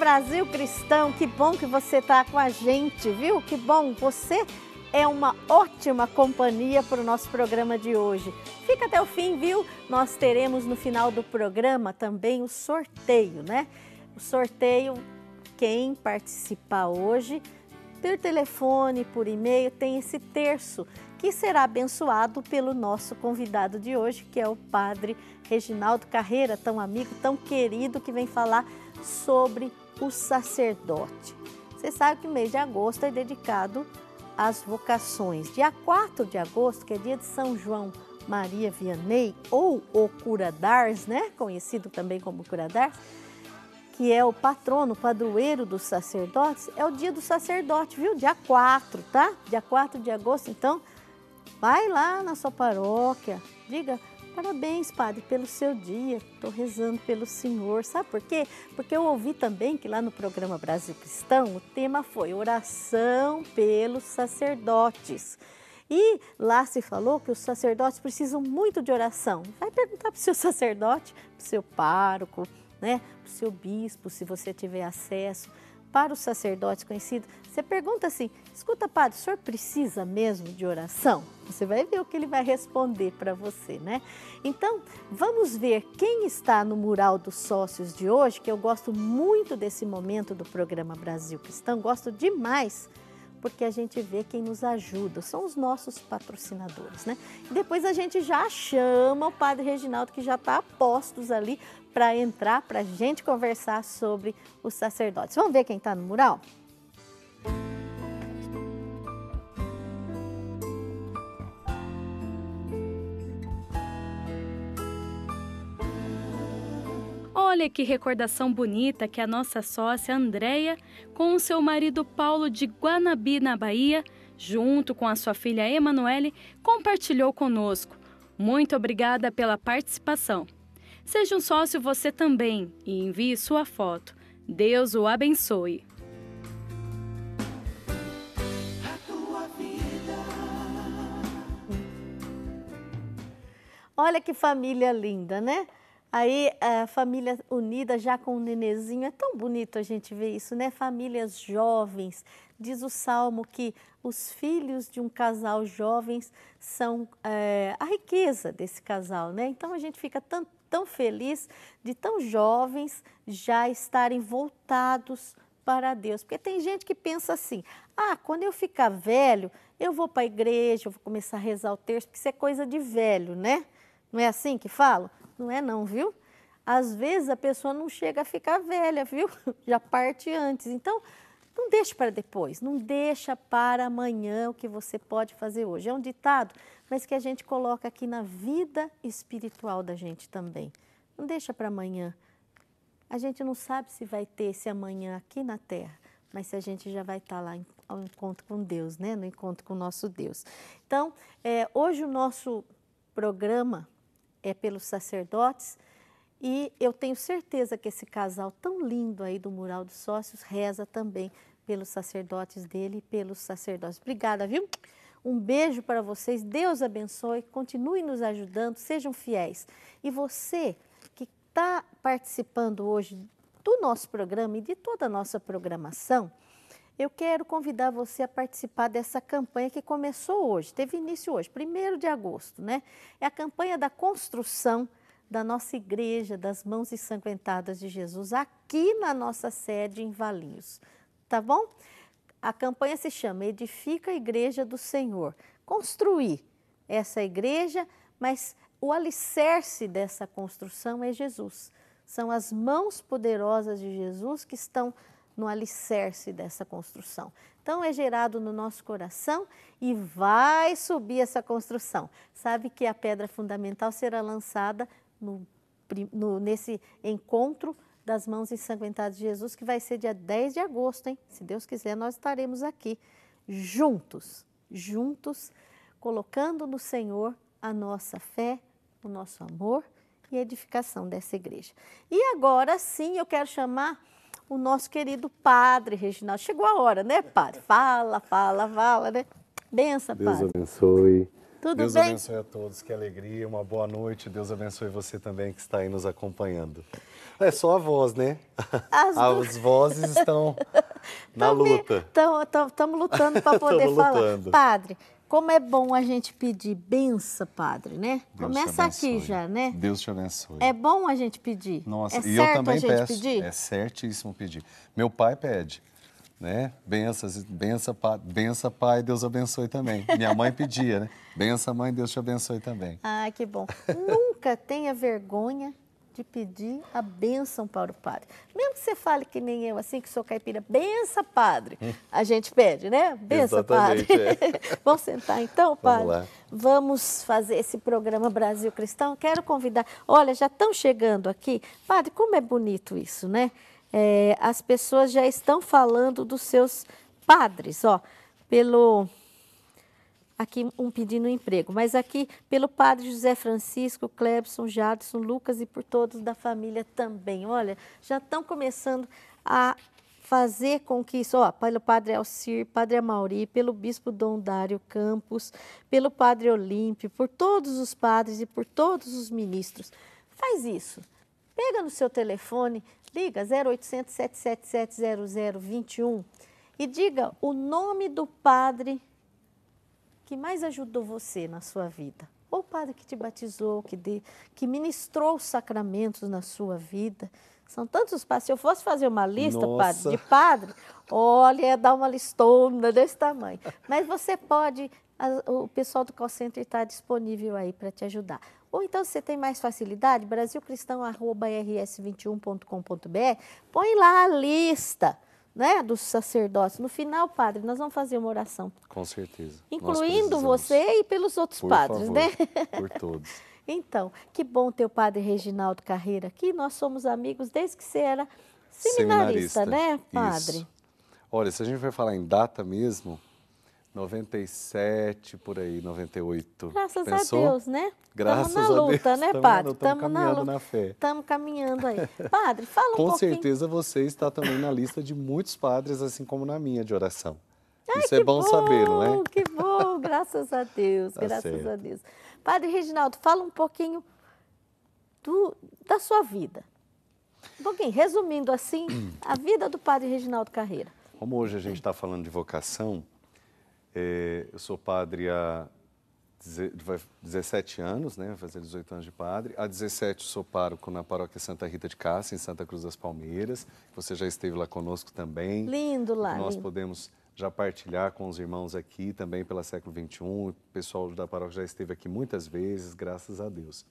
Brasil Cristão, que bom que você está com a gente, viu? Que bom, você é uma ótima companhia para o nosso programa de hoje. Fica até o fim, viu? Nós teremos no final do programa também o sorteio, né? O sorteio, quem participar hoje, por telefone, por e-mail, tem esse terço que será abençoado pelo nosso convidado de hoje, que é o Padre Reginaldo Carreira, tão amigo, tão querido, que vem falar sobre o sacerdote. Você sabe que o mês de agosto é dedicado às vocações. Dia 4 de agosto, que é dia de São João Maria Vianney, ou o Cura d'Ars, né? Conhecido também como Cura d'Ars, que é o patrono, padroeiro dos sacerdotes, é o dia do sacerdote, viu? Dia 4, tá? Dia 4 de agosto, então, vai lá na sua paróquia, diga: parabéns, padre, pelo seu dia, estou rezando pelo senhor. Sabe por quê? Porque eu ouvi também que lá no programa Brasil Cristão, o tema foi oração pelos sacerdotes. E lá se falou que os sacerdotes precisam muito de oração. Vai perguntar para o seu sacerdote, para o seu pároco, né? Para o seu bispo, se você tiver acesso, para os sacerdotes conhecidos. Você pergunta assim: escuta, padre, o senhor precisa mesmo de oração? Você vai ver o que ele vai responder para você, né? Então, vamos ver quem está no mural dos sócios de hoje, que eu gosto muito desse momento do programa Brasil Cristão, gosto demais, porque a gente vê quem nos ajuda, são os nossos patrocinadores, né? E depois a gente já chama o Padre Reginaldo, que já está a postos ali, para entrar, para a gente conversar sobre os sacerdotes. Vamos ver quem está no mural? Olha que recordação bonita que a nossa sócia Andréia, com o seu marido Paulo de Guanabi, na Bahia, junto com a sua filha Emanuele, compartilhou conosco. Muito obrigada pela participação. Seja um sócio você também e envie sua foto. Deus o abençoe. Olha que família linda, né? Aí a família unida já com o nenezinho, é tão bonito a gente ver isso, né? Famílias jovens, diz o Salmo que os filhos de um casal jovens são a riqueza desse casal, né? Então a gente fica tão feliz de tão jovens já estarem voltados para Deus. Porque tem gente que pensa assim: ah, quando eu ficar velho, eu vou para a igreja, eu vou começar a rezar o terço, porque isso é coisa de velho, né? Não é assim que falam? Não é não, viu? Às vezes a pessoa não chega a ficar velha, viu? Já parte antes. Então, não deixe para depois, não deixa para amanhã o que você pode fazer hoje. É um ditado, mas que a gente coloca aqui na vida espiritual da gente também. Não deixa para amanhã. A gente não sabe se vai ter esse amanhã aqui na Terra, mas se a gente já vai estar lá ao encontro com Deus, né? No encontro com o nosso Deus. Então, hoje o nosso programa é pelos sacerdotes, e eu tenho certeza que esse casal tão lindo aí do Mural dos Sócios reza também pelos sacerdotes dele e pelos sacerdotes. Obrigada, viu? Um beijo para vocês, Deus abençoe, continue nos ajudando, sejam fiéis. E você que está participando hoje do nosso programa e de toda a nossa programação, eu quero convidar você a participar dessa campanha que começou hoje, teve início hoje, 1º de agosto, né? É a campanha da construção da nossa igreja das Mãos Ensanguentadas de Jesus, aqui na nossa sede em Valinhos, tá bom? A campanha se chama Edifica a Igreja do Senhor. Construir essa igreja, mas o alicerce dessa construção é Jesus. São as mãos poderosas de Jesus que estão no alicerce dessa construção. Então, é gerado no nosso coração e vai subir essa construção. Sabe que a pedra fundamental será lançada nesse encontro das Mãos Ensanguentadas de Jesus, que vai ser dia 10 de agosto, hein? Se Deus quiser, nós estaremos aqui juntos, colocando no Senhor a nossa fé, o nosso amor e a edificação dessa igreja. E agora sim, eu quero chamar o nosso querido Padre Reginaldo. Chegou a hora, né, Padre? Fala, né? Benção, Padre. Deus abençoe. Tudo Deus bem? abençoe a todos, que alegria, uma boa noite. Deus abençoe você também que está aí nos acompanhando. É só a voz, né? As vozes estão na luta. Estamos lutando para poder falar. Lutando. Padre, como é bom a gente pedir benção, Padre, né? Deus Começa te abençoe. aqui já, né? Deus te abençoe. É bom a gente pedir? Nossa, é e certo eu também a gente peço. pedir? É certíssimo pedir. Meu pai pede, né? Bença, pai, Deus abençoe também. Minha mãe pedia, né? Bença, mãe, Deus te abençoe também. Ah, que bom. Nunca tenha vergonha de pedir a bênção para o padre. Mesmo que você fale que nem eu, assim, que sou caipira, bença, padre. A gente pede, né? Bença, padre. Vamos sentar então, padre? Vamos lá. Vamos fazer esse programa Brasil Cristão. Quero convidar... Olha, já estão chegando aqui. Padre, como é bonito isso, né? As pessoas já estão falando dos seus padres, ó, aqui um pedindo emprego, mas aqui pelo padre José Francisco, Clebson, Jadson, Lucas e por todos da família também. Olha, já estão começando a fazer com que isso, ó, pelo padre Alcir, padre Amauri, pelo bispo Dom Dário Campos, pelo padre Olímpio, por todos os padres e por todos os ministros. Faz isso. Pega no seu telefone, liga 0800 777 0021 e diga o nome do padre que mais ajudou você na sua vida. Ou o padre que te batizou, que ministrou os sacramentos na sua vida. São tantos os padres. Se eu fosse fazer uma lista, padre, de padre, olha, ia dar uma listona desse tamanho. Mas você pode, o pessoal do call center está disponível aí para te ajudar. Ou então, se você tem mais facilidade, brasilcristão@rs21.com.br, põe lá a lista, né, dos sacerdotes. No final, padre, nós vamos fazer uma oração. Com certeza. Incluindo você e pelos outros padres, favor, né? Por todos. Então, que bom ter o padre Reginaldo Carreira aqui. Nós somos amigos desde que você era seminarista, né, padre? Isso. Olha, se a gente vai falar em data mesmo, 97, por aí, 98. Graças Pensou? a Deus, né? Graças Estamos na luta, Deus. né, padre? Estamos caminhando na fé. Estamos caminhando aí. Padre, fala um pouquinho. Com certeza você está também na lista de muitos padres, assim como na minha de oração. Ai, isso é bom saber, não é? Que bom, graças a Deus, graças certo. a Deus. Padre Reginaldo, fala um pouquinho da sua vida. Um pouquinho, resumindo assim, a vida do padre Reginaldo Carreira. Como hoje a gente está falando de vocação, eu sou padre há 17 anos, né? Vai fazer 18 anos de padre. Há 17 sou pároco na paróquia Santa Rita de Cássia, em Santa Cruz das Palmeiras. Você já esteve lá conosco também. Lindo lá. Nós lindo. podemos já partilhar com os irmãos aqui, também pela Século XXI. O pessoal da paróquia já esteve aqui muitas vezes, graças a Deus.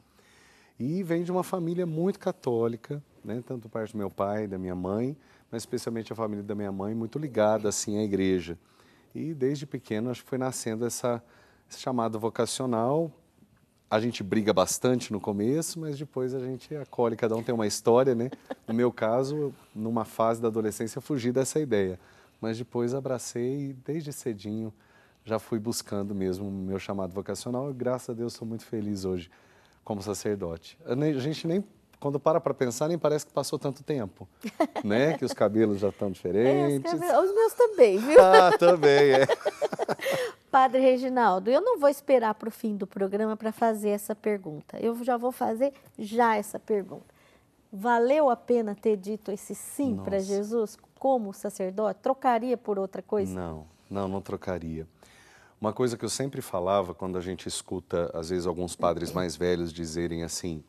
E vem de uma família muito católica, né? Tanto parte do meu pai, da minha mãe, mas especialmente a família da minha mãe, muito ligada assim à igreja. E desde pequeno acho que foi nascendo esse chamado vocacional. A gente briga bastante no começo, mas depois a gente acolhe, cada um tem uma história, né? No meu caso, numa fase da adolescência, eu fugi dessa ideia. Mas depois abracei e desde cedinho já fui buscando mesmo o meu chamado vocacional. E graças a Deus sou muito feliz hoje como sacerdote. A gente nem, quando para pensar, nem parece que passou tanto tempo, né? Que os cabelos já estão diferentes. Os meus também, viu? Ah, também, é. Padre Reginaldo, eu não vou esperar para o fim do programa para fazer essa pergunta. Eu já vou fazer essa pergunta. Valeu a pena ter dito esse sim para Jesus como sacerdote? Trocaria por outra coisa? Não trocaria. Uma coisa que eu sempre falava quando a gente escuta, às vezes, alguns padres mais velhos dizerem assim,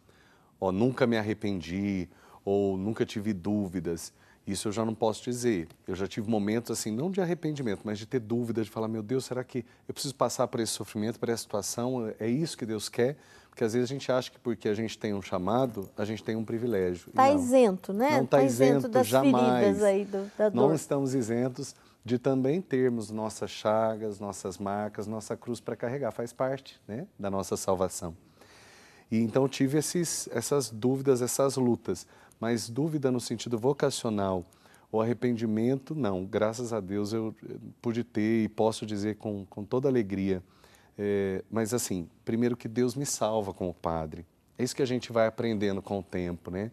nunca me arrependi, ou nunca tive dúvidas. Isso eu já não posso dizer. Eu já tive momentos assim, não de arrependimento, mas de ter dúvidas, de falar, meu Deus, será que eu preciso passar por esse sofrimento, por essa situação? É isso que Deus quer? Porque às vezes a gente acha que porque a gente tem um chamado, a gente tem um privilégio. Está isento, né? Não está isento das jamais. Feridas aí da dor. Não estamos isentos de também termos nossas chagas, nossas marcas, nossa cruz para carregar. Faz parte, né, da nossa salvação. E então tive essas dúvidas, essas lutas. Mas dúvida no sentido vocacional, o arrependimento, não. Graças a Deus eu pude ter e posso dizer com toda alegria. Mas assim, primeiro que Deus me salva como padre. É isso que a gente vai aprendendo com o tempo, né?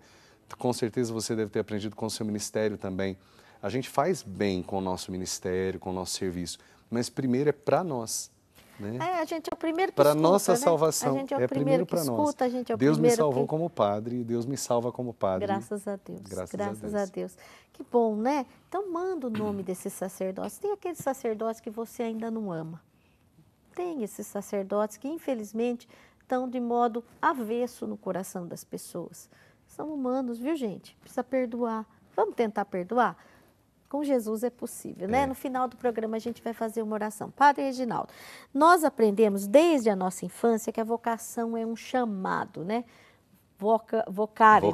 Com certeza você deve ter aprendido com o seu ministério também. A gente faz bem com o nosso ministério, com o nosso serviço, mas primeiro é para nós. né? A gente é o primeiro que para escuta, nossa né? salvação. A gente é o primeiro que escuta, a gente é o Deus primeiro me salvou que... como padre, e Deus me salva como padre. Graças a Deus. Graças a Deus. Que bom, né? Então manda o nome desses sacerdotes. Tem aqueles sacerdotes que você ainda não ama. Tem esses sacerdotes que, infelizmente, estão de modo avesso no coração das pessoas. São humanos, viu, gente? Precisa perdoar. Vamos tentar perdoar? Com Jesus é possível, né? No final do programa a gente vai fazer uma oração. Padre Reginaldo, nós aprendemos desde a nossa infância que a vocação é um chamado, né? Vocare,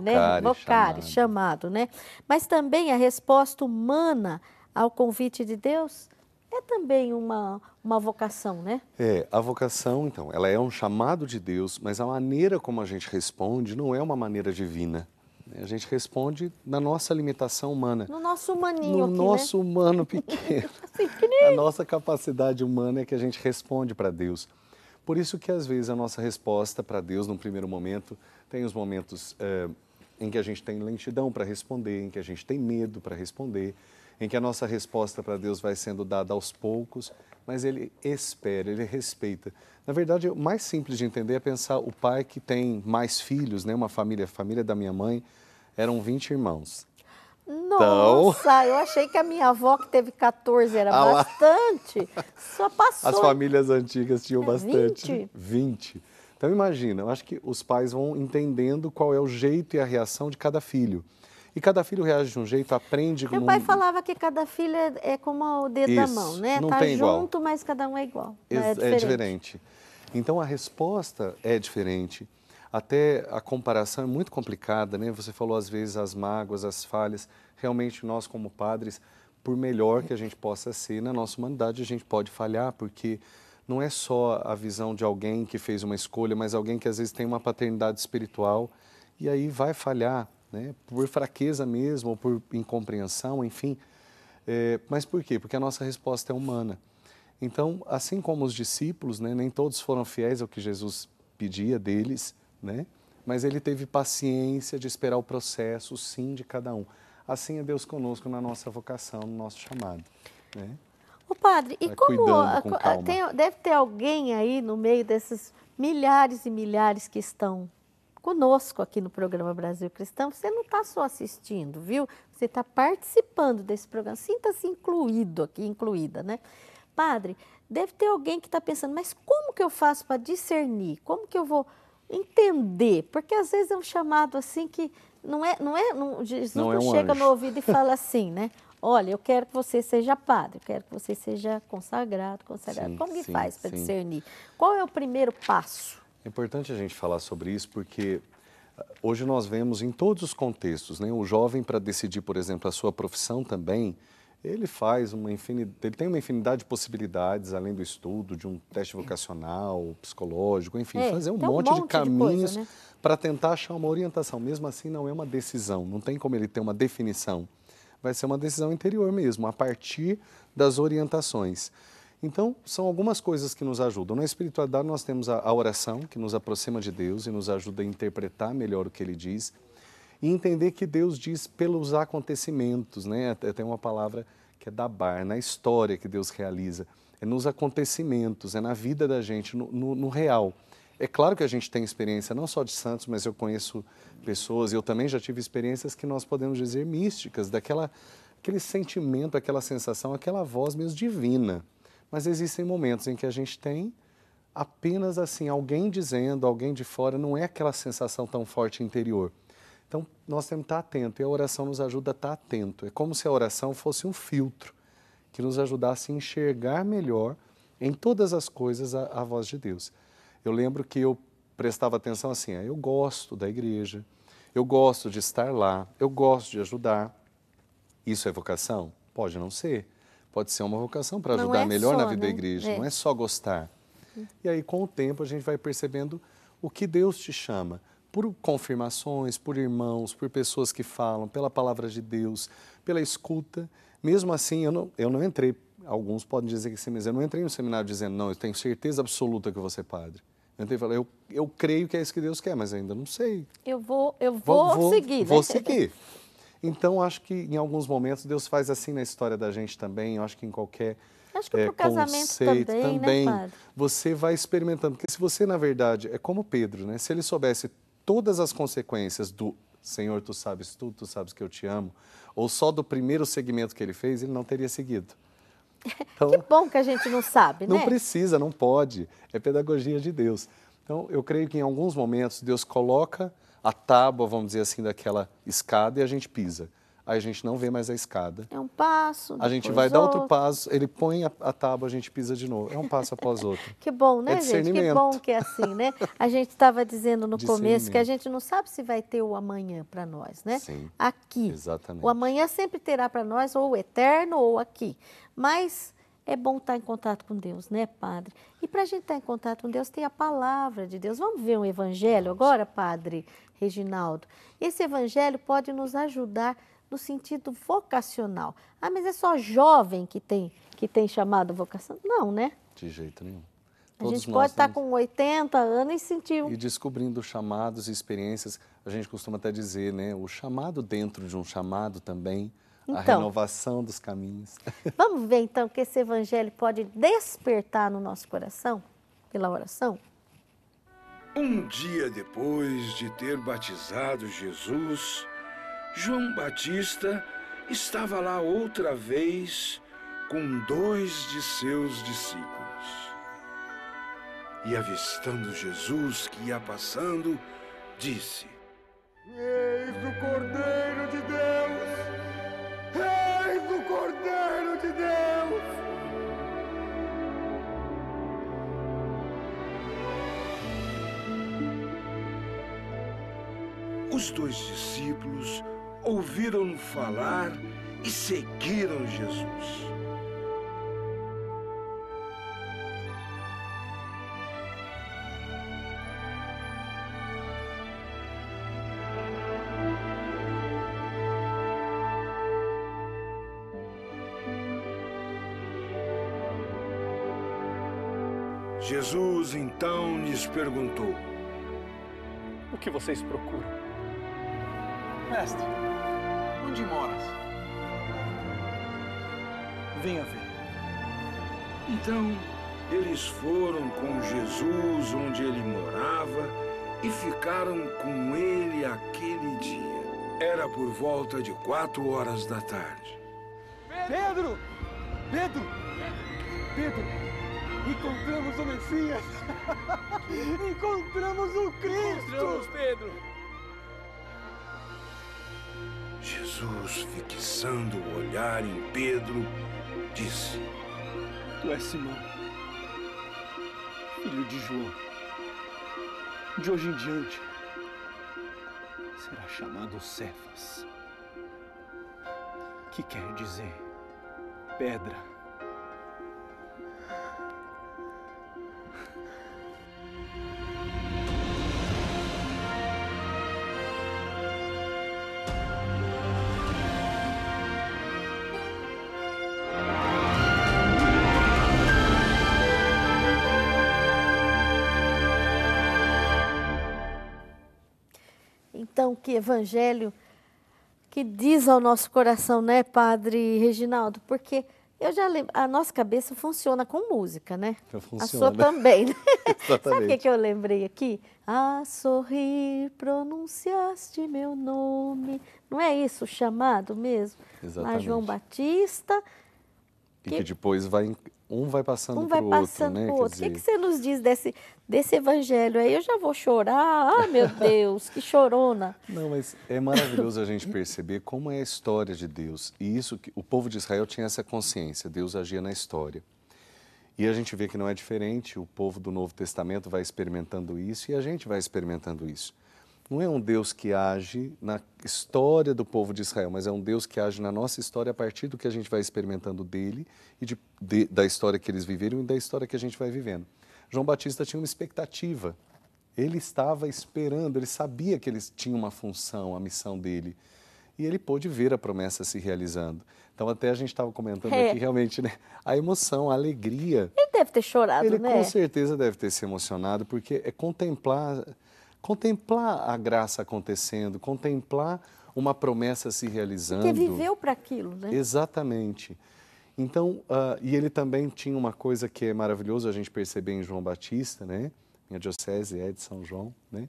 chamado, né? Mas também a resposta humana ao convite de Deus é também uma vocação, né? A vocação, então, ela é um chamado de Deus, mas a maneira como a gente responde não é uma maneira divina. A gente responde na nossa limitação humana. No nosso humaninho aqui, no nosso humano pequeno. A nossa capacidade humana é que a gente responde para Deus. Por isso que, às vezes, a nossa resposta para Deus, num primeiro momento, tem os momentos em que a gente tem lentidão para responder, em que a gente tem medo para responder, em que a nossa resposta para Deus vai sendo dada aos poucos, mas Ele espera, Ele respeita. Na verdade, o mais simples de entender é pensar o pai que tem mais filhos, né? A família da minha mãe, eram 20 irmãos. Nossa, eu achei que a minha avó, que teve 14, era bastante. Só passou. As famílias antigas tinham bastante. 20. Então, imagina, eu acho que os pais vão entendendo qual é o jeito e a reação de cada filho. E cada filho reage de um jeito, aprende... Meu pai falava que cada filho é como o dedo da mão, né? Não tá tem junto, igual. Mas cada um é igual. É diferente. Então, a resposta é diferente. Até a comparação é muito complicada, né? Você falou, às vezes, as mágoas, as falhas. Realmente, nós, como padres, por melhor que a gente possa ser, na nossa humanidade a gente pode falhar, porque não é só a visão de alguém que fez uma escolha, mas alguém que, às vezes, tem uma paternidade espiritual e aí vai falhar, né? Por fraqueza mesmo, ou por incompreensão, enfim. Mas por quê? Porque a nossa resposta é humana. Então, assim como os discípulos, né? Nem todos foram fiéis ao que Jesus pedia deles, né? Mas ele teve paciência de esperar o processo, sim, de cada um. Assim é Deus conosco na nossa vocação, no nosso chamado, né? Ô padre, e como com calma. Deve ter alguém aí no meio desses milhares e milhares que estão conosco aqui no programa Brasil Cristão? Você não está só assistindo, viu? Você está participando desse programa. Sinta-se incluído aqui, incluída, né? Padre, deve ter alguém que está pensando, mas como que eu faço para discernir? Como que eu vou entender? Porque às vezes é um chamado assim que Jesus não chega no ouvido e fala assim, né? Olha, eu quero que você seja padre, eu quero que você seja consagrado. Sim, como que sim, faz para sim. discernir? Qual é o primeiro passo? É importante a gente falar sobre isso porque hoje nós vemos em todos os contextos, né? O jovem, para decidir, por exemplo, a sua profissão também, ele tem uma infinidade de possibilidades, além do estudo, de um teste vocacional, psicológico, enfim, fazer um monte de caminhos, né? Para tentar achar uma orientação. Mesmo assim, não é uma decisão, não tem como ele ter uma definição. Vai ser uma decisão interior mesmo, a partir das orientações. Então, são algumas coisas que nos ajudam. Na espiritualidade, nós temos a oração, que nos aproxima de Deus e nos ajuda a interpretar melhor o que Ele diz. E entender que Deus diz pelos acontecimentos, né? Tem uma palavra que é dabar, na história que Deus realiza. É nos acontecimentos, é na vida da gente, no real. É claro que a gente tem experiência não só de santos, mas eu conheço pessoas, eu também já tive experiências que nós podemos dizer místicas, aquele sentimento, aquela sensação, aquela voz mesmo divina. Mas existem momentos em que a gente tem apenas assim, alguém dizendo, alguém de fora, não é aquela sensação tão forte interior. Então, nós temos que estar atento e a oração nos ajuda a estar atento. É como se a oração fosse um filtro que nos ajudasse a enxergar melhor em todas as coisas a voz de Deus. Eu lembro que eu prestava atenção assim, eu gosto da igreja, eu gosto de estar lá, eu gosto de ajudar. Isso é vocação? Pode não ser. Pode ser uma vocação para ajudar melhor na vida da igreja, não é só gostar. E aí, com o tempo, a gente vai percebendo o que Deus te chama. Por confirmações, por irmãos, por pessoas que falam, pela palavra de Deus, pela escuta. Mesmo assim, eu não entrei, alguns podem dizer que sim, mas eu não entrei no seminário dizendo, não, eu tenho certeza absoluta que eu vou ser padre. Eu entrei e falei, eu creio que é isso que Deus quer, mas ainda não sei. Eu vou seguir, né? Vou seguir. Então, acho que em alguns momentos Deus faz assim na história da gente também, eu acho que em qualquer Acho que para o casamento conceito também, né, padre? Você vai experimentando. Porque se você, na verdade, é como Pedro, né? Se ele soubesse todas as consequências do Senhor, tu sabes tudo, tu sabes que eu te amo, ou só do primeiro segmento que ele fez, ele não teria seguido. Então, Que bom que a gente não sabe, né? não precisa, não pode. É pedagogia de Deus. Então, eu creio que em alguns momentos Deus coloca a tábua, vamos dizer assim, daquela escada e a gente pisa. Aí a gente não vê mais a escada. É um passo, A gente depois vai dar outro outro. passo, ele põe a tábua, a gente pisa de novo. É um passo após outro. Que bom, né, É gente? Que discernimento. bom que é assim, né? A gente estava dizendo no começo que a Discernimento. gente não sabe se vai ter o amanhã para nós, né? Sim, Aqui. exatamente. O amanhã sempre terá para nós ou o eterno ou aqui. Mas é bom estar em contato com Deus, né, padre? E para a gente estar em contato com Deus, tem a palavra de Deus. Vamos ver um evangelho agora, padre Reginaldo? Esse evangelho pode nos ajudar no sentido vocacional. Ah, mas é só jovem que tem chamado vocação? Não, né? De jeito nenhum. A Todos gente nós pode estar temos- com 80 anos e sentir E descobrindo chamados e experiências, a gente costuma até dizer, né? O chamado dentro de um chamado também, a Então. renovação dos caminhos. Vamos ver então que esse evangelho pode despertar no nosso coração pela oração? Um dia depois de ter batizado Jesus, João Batista estava lá outra vez com 2 de seus discípulos. E avistando Jesus que ia passando, disse: Eis o Cordeiro de Deus! Eis o Cordeiro de Deus! Os 2 discípulos ouviram falar e seguiram Jesus. Jesus então lhes perguntou: O que vocês procuram? Mestre, onde moras? Venha ver. Então, eles foram com Jesus onde ele morava e ficaram com ele aquele dia. Era por volta de 4 horas da tarde. Pedro! Pedro! Pedro! Encontramos o Messias! Encontramos o Cristo! Encontramos Pedro! Jesus, fixando o olhar em Pedro, disse: Tu és Simão, filho de João. De hoje em diante, será chamado Cefas, que quer dizer pedra. Então, que evangelho que diz ao nosso coração, né, Padre Reginaldo? Porque eu já lembro, a nossa cabeça funciona com música, né? Então, A sua funciona. também, né? Sabe o que Exatamente. que eu lembrei aqui? A sorrir pronunciaste meu nome. Não é isso o chamado mesmo? Lá Exatamente. João Batista, E que depois um vai passando um vai para o outro, passando né? para o Quer outro. O que dizer, você nos diz desse evangelho aí? Eu já vou chorar. Ah, meu Deus, que chorona. Não, mas é maravilhoso a gente perceber como é a história de Deus. E isso que o povo de Israel tinha essa consciência, Deus agia na história. E a gente vê que não é diferente, o povo do Novo Testamento vai experimentando isso e a gente vai experimentando isso. Não é um Deus que age na história do povo de Israel, mas é um Deus que age na nossa história a partir do que a gente vai experimentando dele e da história que eles viveram e da história que a gente vai vivendo. João Batista tinha uma expectativa. Ele estava esperando, ele sabia que ele tinha uma função, a missão dele. E ele pôde ver a promessa se realizando. Então, até a gente estava comentando aqui, realmente, né, a emoção, a alegria. Ele deve ter chorado, Ele né? com certeza deve ter se emocionado, porque é contemplar a graça acontecendo, contemplar uma promessa se realizando. Porque viveu para aquilo, né? Exatamente. Então, e ele também tinha uma coisa que é maravilhoso a gente perceber em João Batista, né? Minha diocese é de São João, né?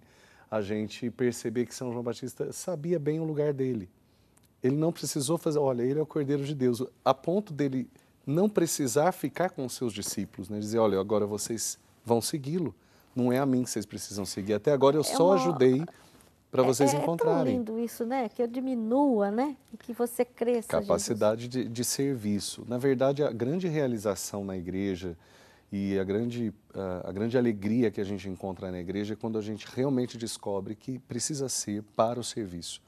A gente perceber que São João Batista sabia bem o lugar dele. Ele não precisou fazer, olha, ele é o Cordeiro de Deus, a ponto dele não precisar ficar com os seus discípulos, né? Dizer, olha, agora vocês vão segui-lo. Não é a mim que vocês precisam seguir. Até agora eu só ajudei para vocês encontrarem. É tão lindo isso, né? Que eu diminua, né? E que você cresça. Capacidade de serviço. Na verdade, a grande realização na igreja e a grande alegria que a gente encontra na igreja é quando a gente realmente descobre que precisa ser para o serviço.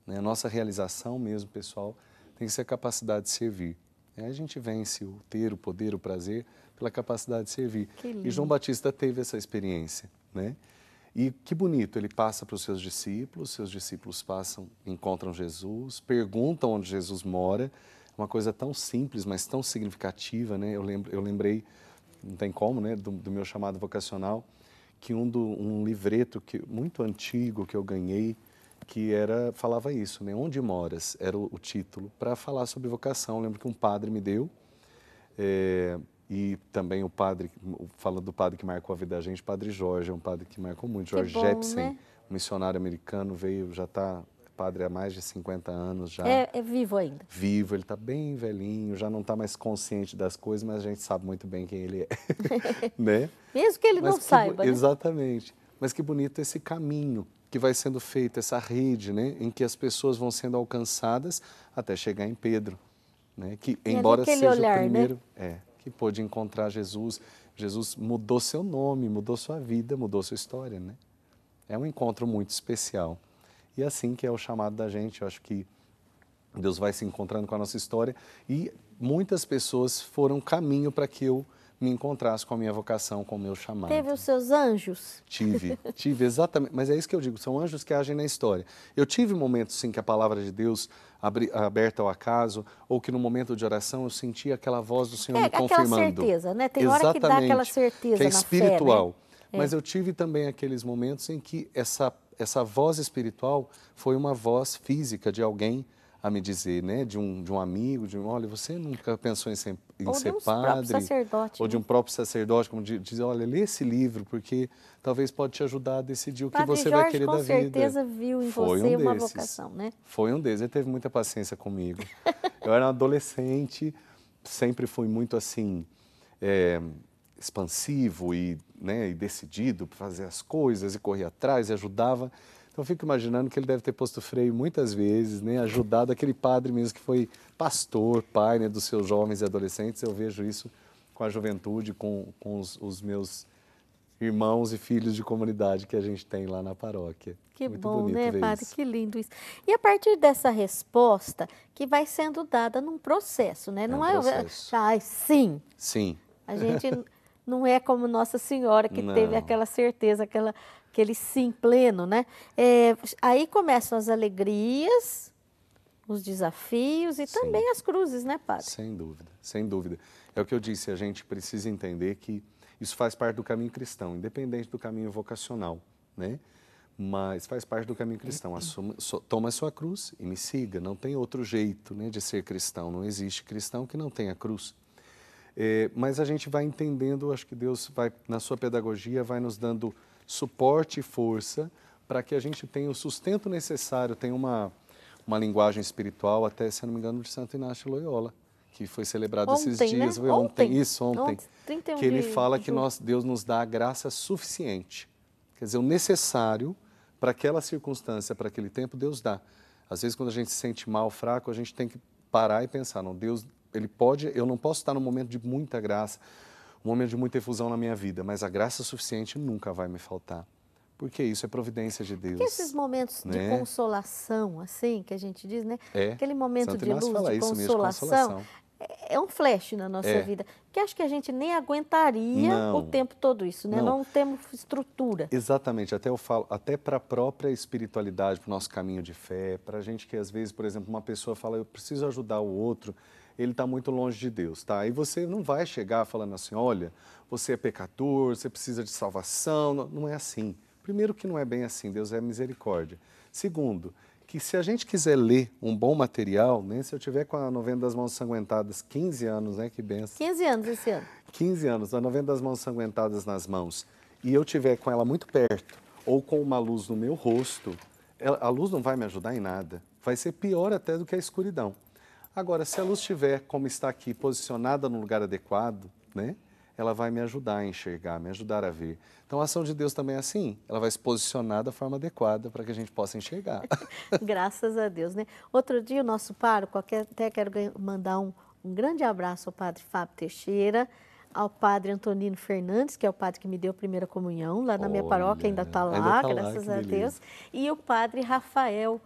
Né? A nossa realização mesmo, pessoal, tem que ser a capacidade de servir. Aí a gente vence o ter, o poder, o prazer pela capacidade de servir. E João Batista teve essa experiência, né? E que bonito, ele passa para os seus discípulos passam, encontram Jesus, perguntam onde Jesus mora, uma coisa tão simples, mas tão significativa, né? Eu lembrei, não tem como, né, do meu chamado vocacional, que um livreto muito antigo que eu ganhei, que falava isso, né? Onde moras? Era o título, para falar sobre vocação. Eu lembro que um padre me deu, e também falando do padre que marcou a vida da gente, o padre Jorge, é um padre que marcou muito. George Jepsen, né? Um missionário americano, já está padre há mais de 50 anos já. É vivo ainda? Vivo, ele está bem velhinho, já não está mais consciente das coisas, mas a gente sabe muito bem quem ele é, né? Mesmo que ele não saiba, né? Exatamente. Mas que bonito esse caminho que vai sendo feito, essa rede, né? Em que as pessoas vão sendo alcançadas até chegar em Pedro, né? Que, embora seja olhar, o primeiro... né? Que pôde encontrar Jesus. Jesus mudou seu nome, mudou sua vida, mudou sua história, né? É um encontro muito especial. E assim que é o chamado da gente, eu acho que Deus vai se encontrando com a nossa história e muitas pessoas foram caminho para que eu me encontrasse com a minha vocação, com o meu chamado. Teve os seus anjos? Tive exatamente, mas é isso que eu digo, são anjos que agem na história. Eu tive momentos, sim, que a palavra de Deus aberta ao acaso, ou que no momento de oração eu sentia aquela voz do Senhor me confirmando. Aquela certeza, né? Tem hora que dá aquela certeza que é espiritual. Na fé, né? Mas eu tive também aqueles momentos em que essa voz espiritual foi uma voz física de alguém a me dizer, né, de um amigo, olha, você nunca pensou em ser padre, sacerdote, ou de um próprio sacerdote, como dizer, olha, lê esse livro, porque talvez pode te ajudar a decidir o que você vai querer da vida. Com certeza viu em você uma vocação, né? Foi um desses, ele teve muita paciência comigo. Eu era um adolescente, sempre fui muito assim, expansivo e decidido para fazer as coisas e correr atrás e ajudava. Então, eu fico imaginando que ele deve ter posto freio muitas vezes, né? Ajudado aquele padre mesmo que foi pastor, pai, né, dos seus jovens e adolescentes. Eu vejo isso com a juventude, com os meus irmãos e filhos de comunidade que a gente tem lá na paróquia. Que muito bom, bonito né, ver padre? isso. Que lindo isso. E a partir dessa resposta, que vai sendo dada num processo, né? Não é processo. Sim. Sim. A gente não é como Nossa Senhora, que teve aquela certeza, aquele sim pleno, né? Aí começam as alegrias, os desafios e também as cruzes, né, padre? Sem dúvida, sem dúvida. É o que eu disse, a gente precisa entender que isso faz parte do caminho cristão, independente do caminho vocacional, né? Mas faz parte do caminho cristão. Toma a sua cruz e me siga. Não tem outro jeito, né, de ser cristão. Não existe cristão que não tenha cruz. Mas a gente vai entendendo, acho que Deus vai, na sua pedagogia, vai nos dando suporte e força para que a gente tenha o sustento necessário. Tem uma linguagem espiritual, até, se não me engano, de Santo Inácio de Loyola, que foi celebrado esses dias. Né? Ontem, 31 que ele fala que Deus nos dá a graça suficiente. Quer dizer, o necessário para aquela circunstância, para aquele tempo, Deus dá. Às vezes, quando a gente se sente mal, fraco, a gente tem que parar e pensar, não, Deus, Ele pode, eu não posso estar num momento de muita graça, um momento de muita efusão na minha vida, mas a graça suficiente nunca vai me faltar. Porque isso é providência de Deus. Porque esses momentos de consolação, assim, que a gente diz, né? Aquele momento Santo de Inácio luz, fala de isso mesmo, consolação, é um flash na nossa vida. Que acho que a gente nem aguentaria o tempo todo isso, né? Não temos estrutura. Exatamente. Até eu falo, até para a própria espiritualidade, para o nosso caminho de fé, para a gente que às vezes, por exemplo, uma pessoa fala, eu preciso ajudar o outro, ele está muito longe de Deus, tá? E você não vai chegar falando assim, olha, você é pecador, você precisa de salvação. Não é assim. Primeiro que não é bem assim, Deus é misericórdia. Segundo, que se a gente quiser ler um bom material, né, se eu tiver com a Novena das Mãos Ensanguentadas, 15 anos, né, que benção. 15 anos esse ano. 15 anos, a Novena das Mãos Ensanguentadas nas mãos, e eu tiver com ela muito perto, ou com uma luz no meu rosto, a luz não vai me ajudar em nada. Vai ser pior até do que a escuridão. Agora, se a luz estiver, como está aqui, posicionada no lugar adequado, né, ela vai me ajudar a enxergar, me ajudar a ver. Então, a ação de Deus também é assim. Ela vai se posicionar da forma adequada para que a gente possa enxergar. Graças a Deus, né? Outro dia, o nosso pároco, até quero mandar um grande abraço ao padre Fábio Teixeira, ao padre Antonino Fernandes, que é o padre que me deu a primeira comunhão, lá na minha paróquia, ainda está lá, graças a Deus. E o padre Rafael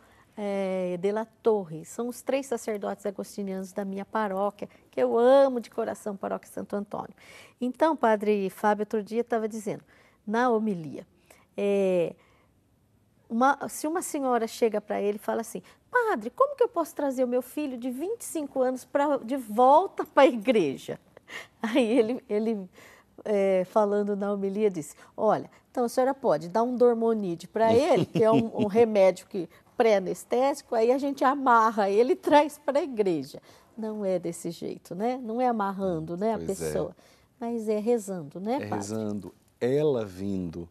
de la Torre. São os 3 sacerdotes agostinianos da minha paróquia, que eu amo de coração, Paróquia Santo Antônio. Então, padre Fábio, outro dia estava dizendo, na homilia, se uma senhora chega para ele e fala assim, padre, como que eu posso trazer o meu filho de 25 anos de volta para a igreja? Aí ele falando na homilia, disse, olha, então a senhora pode dar um Dormonide para ele, que é um remédio pré-anestésico, aí a gente amarra ele e traz para a igreja. Não é desse jeito, né? Não é amarrando, né, a pessoa, mas é rezando, né, padre? É rezando, ela vindo.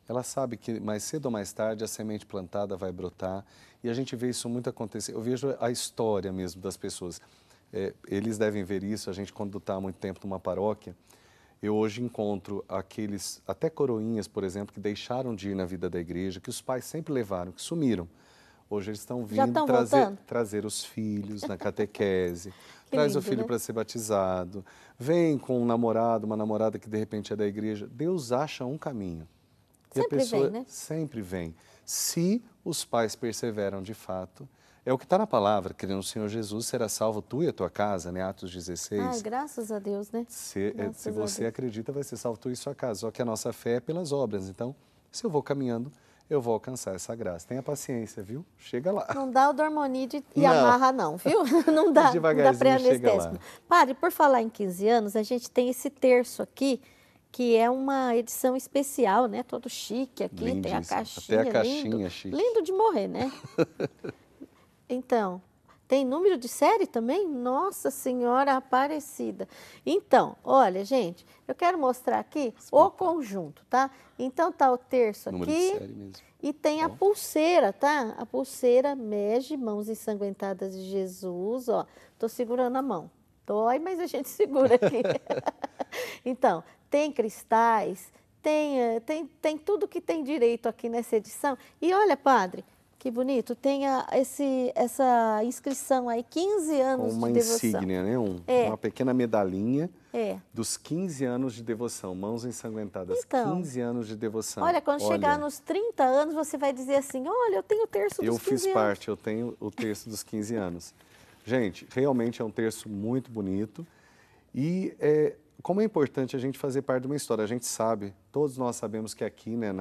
Ela sabe que mais cedo ou mais tarde a semente plantada vai brotar e a gente vê isso muito acontecer. Eu vejo a história mesmo das pessoas. Eles devem ver isso, a gente quando está há muito tempo numa paróquia, eu hoje encontro aqueles, até coroinhas, por exemplo, que deixaram de ir na vida da igreja, que os pais sempre levaram, que sumiram. Hoje eles estão vindo trazer os filhos na catequese, traz o filho para ser batizado, vem com um namorado, uma namorada que de repente é da igreja. Deus acha um caminho. E a pessoa vem, né? Sempre vem. Se os pais perseveram de fato, é o que está na palavra, que no Senhor Jesus será salvo tu e a tua casa, né? Atos 16. Ai, graças a Deus, né? Se você acredita, vai ser salvo tu e sua casa. Só que a nossa fé é pelas obras. Então, se eu vou caminhando, eu vou alcançar essa graça. Tenha paciência, viu? Chega lá. Não dá o Dormonide e amarra não, viu? Não dá pré-anestésico. Padre, por falar em 15 anos, a gente tem esse terço aqui, que é uma edição especial, né? Todo chique aqui, lindíssimo. Tem a caixinha, até a caixinha lindo, chique. Lindo de morrer, né? Então, tem número de série também? Nossa Senhora Aparecida. Então, olha, gente, eu quero mostrar aqui o conjunto, tá? Então, tá o terço número aqui de série mesmo. E tem a pulseira, tá? A pulseira Mege, Mãos Ensanguentadas de Jesus, ó. Tô segurando a mão. Dói, mas a gente segura aqui. Então, tem cristais, tem tudo que tem direito aqui nessa edição. E olha, padre, que bonito, tem essa inscrição aí, 15 anos de devoção. Uma insígnia, né? Uma pequena medalhinha dos 15 anos de devoção, Mãos Ensanguentadas, então, 15 anos de devoção. Olha, quando chegar nos 30 anos, você vai dizer assim, olha, eu tenho o terço dos 15 anos. Eu fiz parte, eu tenho o terço dos 15 anos. Gente, realmente é um terço muito bonito e como é importante a gente fazer parte de uma história. A gente sabe, todos nós sabemos que aqui, né,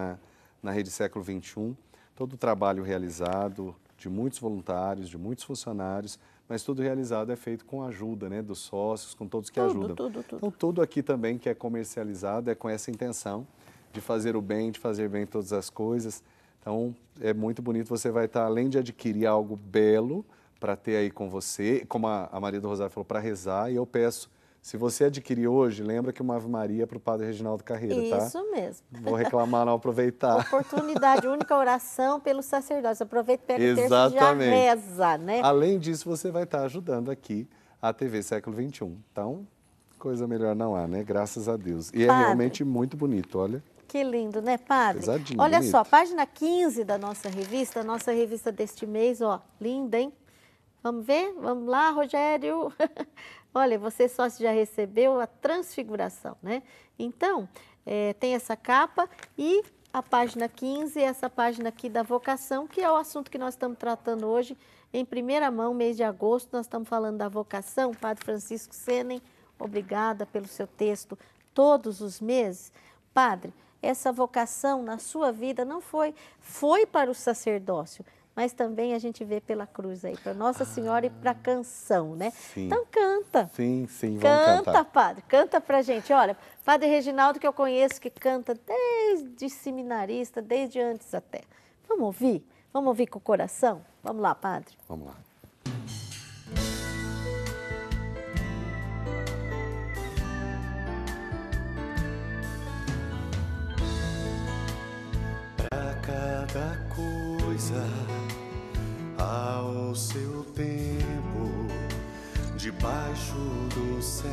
na Rede Século XXI, todo o trabalho realizado de muitos voluntários, de muitos funcionários, mas tudo realizado é feito com a ajuda, né, dos sócios, com todos que ajudam. Tudo. Então, tudo aqui também que é comercializado é com essa intenção de fazer o bem, de fazer bem todas as coisas. Então, é muito bonito. Você vai estar, além de adquirir algo belo para ter aí com você, como a Maria do Rosário falou, para rezar, e eu peço, se você adquirir hoje, lembra que uma Ave Maria para o Padre Reginaldo Carreira, tá? Isso mesmo. Vou reclamar, não aproveitar. Oportunidade, única oração pelos sacerdotes. Aproveita, pega o terço e já reza, né? Além disso, você vai estar ajudando aqui a TV Século XXI. Então, coisa melhor não há, né? Graças a Deus. E Padre, é realmente muito bonito, olha. Que lindo, né, padre? Pesadinho, olha bonito. Só, página 15 da nossa revista deste mês, ó, linda, hein? Vamos ver? Vamos lá, Rogério. Olha, você só já recebeu a transfiguração, né? Então, tem essa capa e a página 15, essa página aqui da vocação, que é o assunto que nós estamos tratando hoje em primeira mão, mês de agosto. Nós estamos falando da vocação. Padre Francisco Senen, obrigada pelo seu texto todos os meses. Padre, essa vocação na sua vida não foi para o sacerdócio, mas também a gente vê pela cruz aí, para Nossa Senhora e para a canção, né? Sim. Então canta. Sim, vamos cantar. Canta, padre, canta pra gente. Olha, Padre Reginaldo, que eu conheço, que canta desde seminarista, desde antes até. Vamos ouvir? Vamos ouvir com o coração? Vamos lá, padre. Vamos lá. Para cada coisa ao seu tempo, debaixo do céu.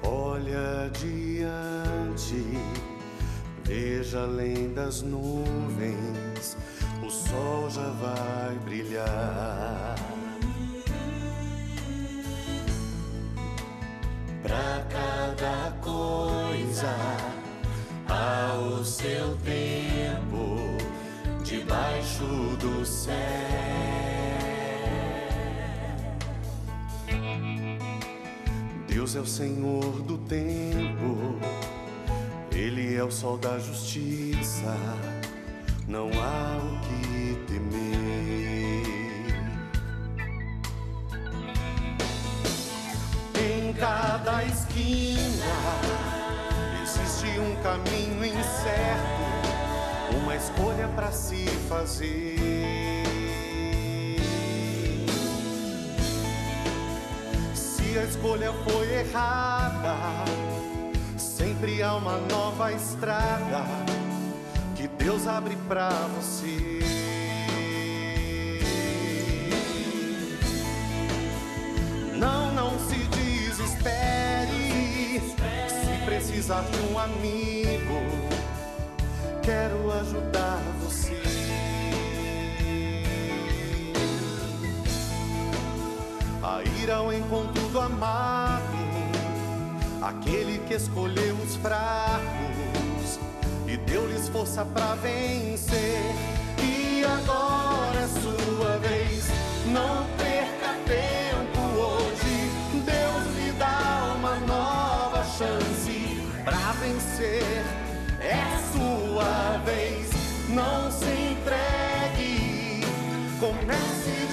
Olha adiante, veja além das nuvens, o sol já vai brilhar. Para cada coisa ao seu tempo, debaixo do céu. Deus é o Senhor do tempo, Ele é o sol da justiça, não há o que temer. Em cada esquina existe um caminho incerto, uma escolha para se fazer. Se a escolha foi errada, sempre há uma nova estrada que Deus abre para você. Não se desespere, se precisar de um amigo, quero ajudar você. A ir ao encontro do amado, aquele que escolheu os fracos e deu-lhes força para vencer. E agora é sua vez, não perca tempo hoje, Deus lhe dá uma nova chance para vencer. É sua vez, não se entregue, comece